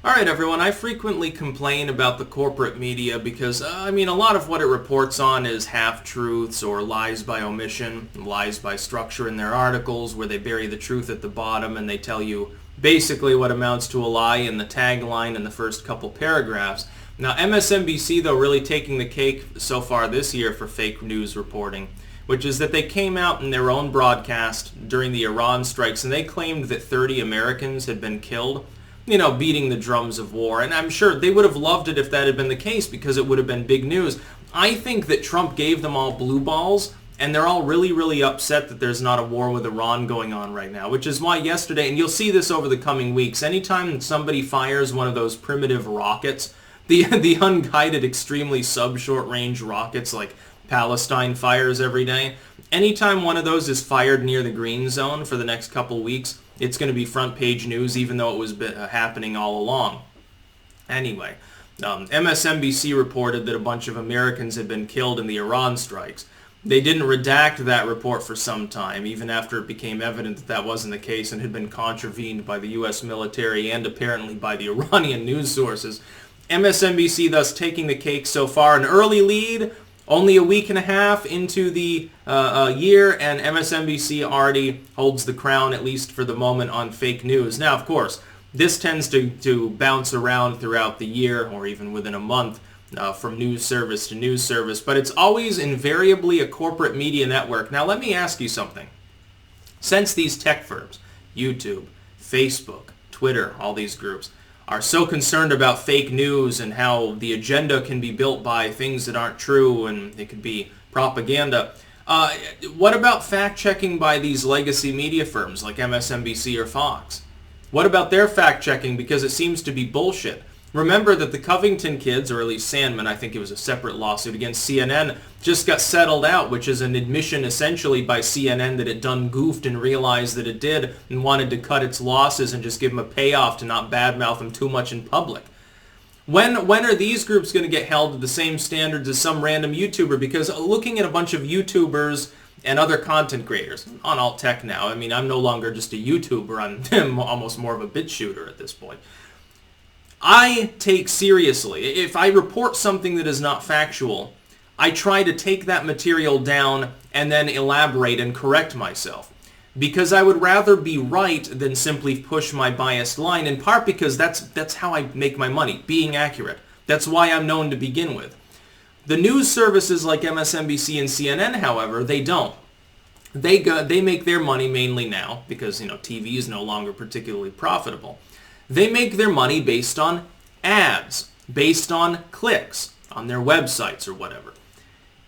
Alright everyone, I frequently complain about the corporate media because, a lot of what it reports on is half-truths or lies by omission, lies by structure in their articles where they bury the truth at the bottom and they tell you basically what amounts to a lie in the tagline in the first couple paragraphs. Now MSNBC though really taking the cake so far this year for fake news reporting, which is that they came out in their own broadcast during the Iran strikes and they claimed that 30 Americans had been killed. Beating the drums of war. And I'm sure they would have loved it if that had been the case because it would have been big news. I think that Trump gave them all blue balls and they're all really, really upset that there's not a war with Iran going on right now, which is why yesterday, and you'll see this over the coming weeks, anytime somebody fires one of those primitive rockets, the unguided, extremely sub-short range rockets like Palestine fires every day, anytime one of those is fired near the green zone for the next couple weeks, it's going to be front page news, even though it was happening all along. Anyway, MSNBC reported that a bunch of Americans had been killed in the Iran strikes. They didn't redact that report for some time, even after it became evident that that wasn't the case and had been contravened by the U.S. military and apparently by the Iranian news sources. MSNBC thus taking the cake so far, an early lead, only a week and a half into the year, and MSNBC already holds the crown, at least for the moment, on fake news. Now, of course, this tends to bounce around throughout the year, or even within a month, from news service to news service, but it's always invariably a corporate media network. Now, let me ask you something. Since these tech firms, YouTube, Facebook, Twitter, all these groups, are so concerned about fake news and how the agenda can be built by things that aren't true and it could be propaganda. What about fact-checking by these legacy media firms like MSNBC or Fox? What about their fact-checking, because it seems to be bullshit? Remember that the Covington kids, or at least Sandman, I think it was a separate lawsuit against CNN, just got settled out, which is an admission essentially by CNN that it done goofed and realized that it did and wanted to cut its losses and just give them a payoff to not badmouth them too much in public. When are these groups going to get held to the same standards as some random YouTuber? Because looking at a bunch of YouTubers and other content creators on alt tech now, I'm no longer just a YouTuber, I'm almost more of a bit shooter at this point. I take seriously, if I report something that is not factual, I try to take that material down and then elaborate and correct myself. Because I would rather be right than simply push my biased line, in part because that's how I make my money, being accurate. That's why I'm known to begin with. The news services like MSNBC and CNN, however, they don't. They make their money mainly now, because TV is no longer particularly profitable. They make their money based on ads, based on clicks on their websites or whatever.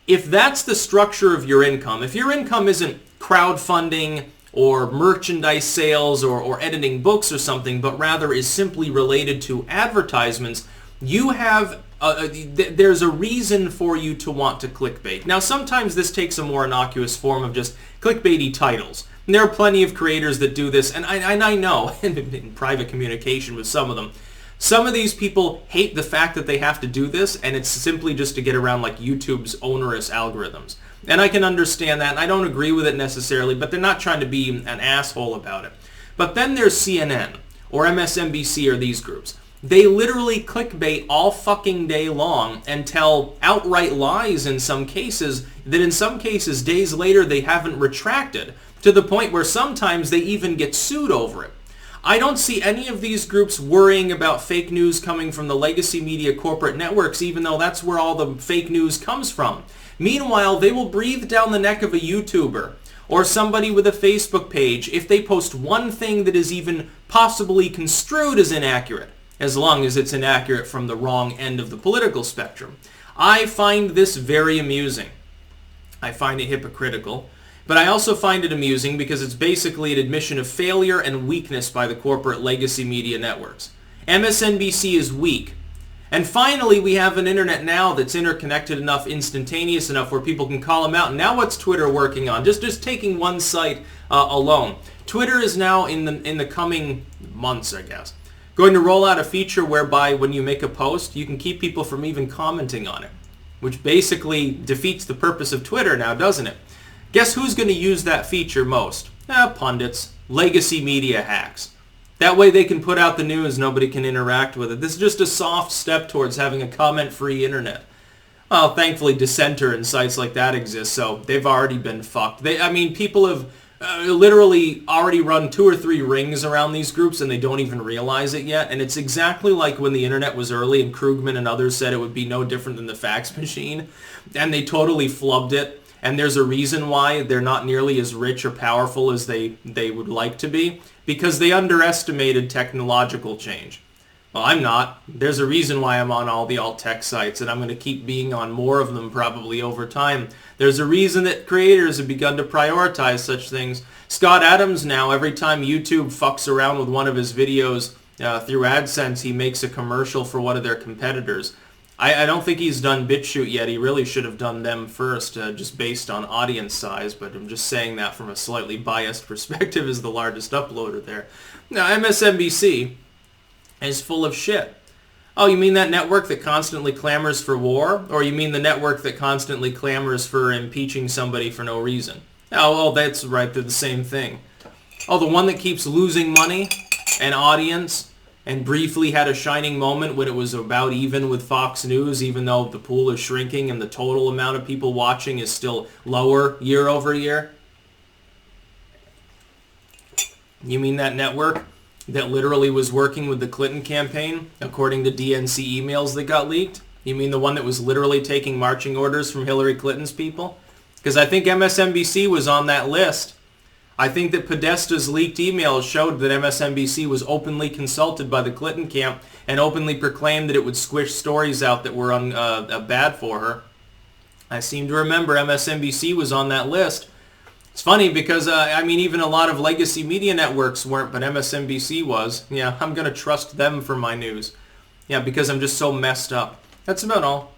If that's the structure of your income, if your income isn't crowdfunding or merchandise sales or editing books or something, but rather is simply related to advertisements, you have there's a reason for you to want to clickbait. Now, sometimes this takes a more innocuous form of just clickbaity titles. And there are plenty of creators that do this, and I know, in private communication with some of these people hate the fact that they have to do this, and it's simply just to get around like YouTube's onerous algorithms. And I can understand that, and I don't agree with it necessarily, but they're not trying to be an asshole about it. But then there's CNN, or MSNBC, or these groups. They literally clickbait all fucking day long and tell outright lies in some cases that in some cases days later they haven't retracted, to the point where sometimes they even get sued over it. I don't see any of these groups worrying about fake news coming from the legacy media corporate networks, even though that's where all the fake news comes from. Meanwhile, they will breathe down the neck of a YouTuber or somebody with a Facebook page if they post one thing that is even possibly construed as inaccurate, as long as it's inaccurate from the wrong end of the political spectrum. I find this very amusing. I find it hypocritical. But I also find it amusing because it's basically an admission of failure and weakness by the corporate legacy media networks. MSNBC is weak. And finally, we have an internet now that's interconnected enough, instantaneous enough, where people can call them out. Now what's Twitter working on? Just taking one site alone. Twitter is now, in the coming months, I guess, going to roll out a feature whereby when you make a post, you can keep people from even commenting on it, which basically defeats the purpose of Twitter now, doesn't it? Guess who's going to use that feature most? Pundits, legacy media hacks. That way they can put out the news, nobody can interact with it. This is just a soft step towards having a comment-free internet. Well, thankfully dissenter and sites like that exist, so they've already been fucked. People have literally already run 2 or 3 rings around these groups and they don't even realize it yet. And it's exactly like when the internet was early and Krugman and others said it would be no different than the fax machine. And they totally flubbed it. And there's a reason why they're not nearly as rich or powerful as they would like to be. Because they underestimated technological change. Well, I'm not. There's a reason why I'm on all the alt-tech sites, and I'm going to keep being on more of them probably over time. There's a reason that creators have begun to prioritize such things. Scott Adams now, every time YouTube fucks around with one of his videos through AdSense, he makes a commercial for one of their competitors. I don't think he's done BitChute yet. He really should have done them first, just based on audience size, but I'm just saying that from a slightly biased perspective as the largest uploader there. Now, MSNBC is full of shit. Oh, you mean that network that constantly clamors for war? Or you mean the network that constantly clamors for impeaching somebody for no reason? Oh, well, that's right. They're the same thing. Oh, the one that keeps losing money and audience and briefly had a shining moment when it was about even with Fox News, even though the pool is shrinking and the total amount of people watching is still lower year over year? You mean that network that literally was working with the Clinton campaign, according to DNC emails that got leaked? You mean the one that was literally taking marching orders from Hillary Clinton's people? Because I think MSNBC was on that list. I think that Podesta's leaked emails showed that MSNBC was openly consulted by the Clinton camp and openly proclaimed that it would squish stories out that were bad for her. I seem to remember MSNBC was on that list. It's funny because, even a lot of legacy media networks weren't, but MSNBC was. Yeah, I'm going to trust them for my news. Yeah, because I'm just so messed up. That's about all.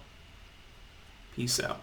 Peace out.